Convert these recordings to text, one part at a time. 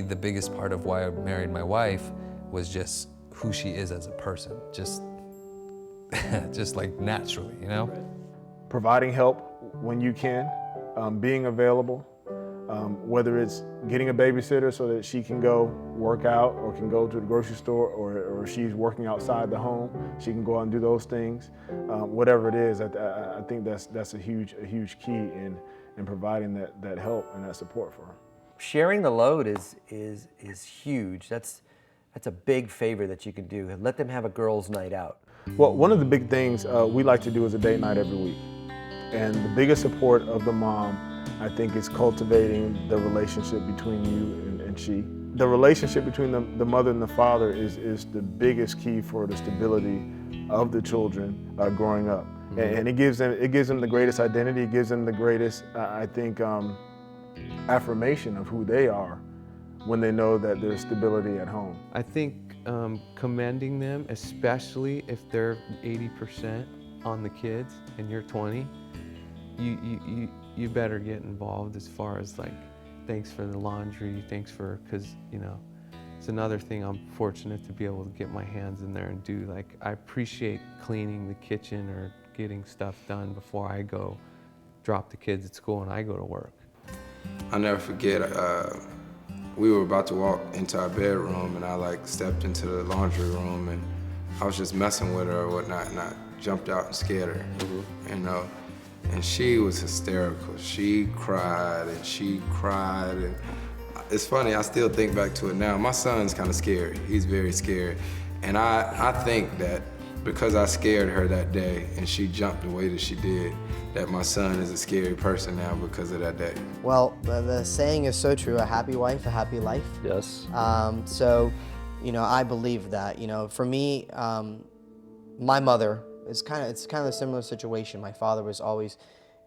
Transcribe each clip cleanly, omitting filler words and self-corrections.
the biggest part of why I married my wife was just who she is as a person, just like naturally, you know? Providing help when you can, being available, whether it's getting a babysitter so that she can go work out or can go to the grocery store, or she's working outside the home, she can go out and do those things. Whatever it is, I think that's a huge key in providing that help and that support for her. Sharing the load is huge. That's a big favor that you can do. Let them have a girls' night out. Well, one of the big things we like to do is a date night every week. And the biggest support of the mom, I think, is cultivating the relationship between you and she. The relationship between the mother and the father is the biggest key for the stability of the children growing up. Mm-hmm. And it gives them the greatest identity. It gives them the greatest, I think, affirmation of who they are when they know that there's stability at home. I think commending them, especially if they're 80% on the kids and you're 20, you better get involved as far as like, thanks for the laundry, because you know, it's another thing I'm fortunate to be able to get my hands in there and do. Like, I appreciate cleaning the kitchen or getting stuff done before I go drop the kids at school and I go to work. I'll never forget, we were about to walk into our bedroom and I stepped into the laundry room and I was just messing with her or whatnot, and I jumped out and scared her, you know. And she was hysterical. She cried and she cried. And it's funny, I still think back to it now. My son's kind of scared. He's very scared. And I think that because I scared her that day and she jumped the way that she did, that my son is a scary person now because of that day. Well, the saying is so true, a happy wife, a happy life. Yes. So, you know, I believe that. You know, for me, my mother, it's kind of a similar situation. My father was always,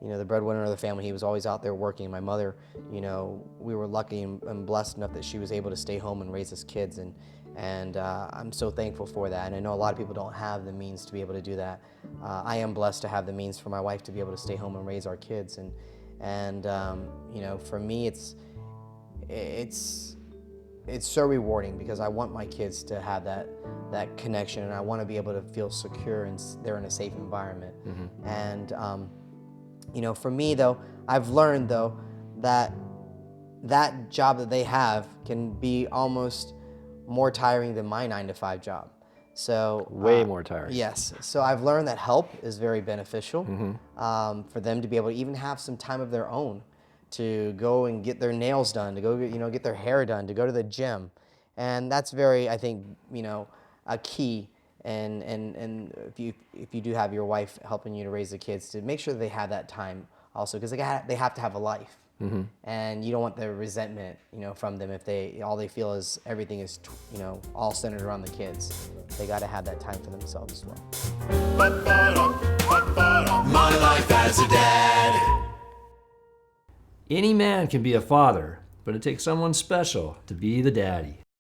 you know, the breadwinner of the family. He was always out there working. My mother, you know, we were lucky and blessed enough that she was able to stay home and raise us kids, and I'm so thankful for that. And I know a lot of people don't have the means to be able to do that. I am blessed to have the means for my wife to be able to stay home and raise our kids. And you know, for me, it's so rewarding because I want my kids to have that connection, and I want to be able to feel secure and they're in a safe environment. Mm-hmm. And you know, for me though, I've learned though that job that they have can be almost more tiring than my 9-to-5 job. So way more tiring. Yes. So I've learned that help is very beneficial, Mm-hmm. for them to be able to even have some time of their own to go and get their nails done, to go get their hair done, to go to the gym. And that's very, I think, you know, a key. And if you do have your wife helping you to raise the kids, to make sure that they have that time also, because they have to have a life. Mm-hmm. And you don't want the resentment, you know, from them if all they feel is everything is, you know, all centered around the kids. They got to have that time for themselves as well. My life as a dad. Any man can be a father, but it takes someone special to be the daddy.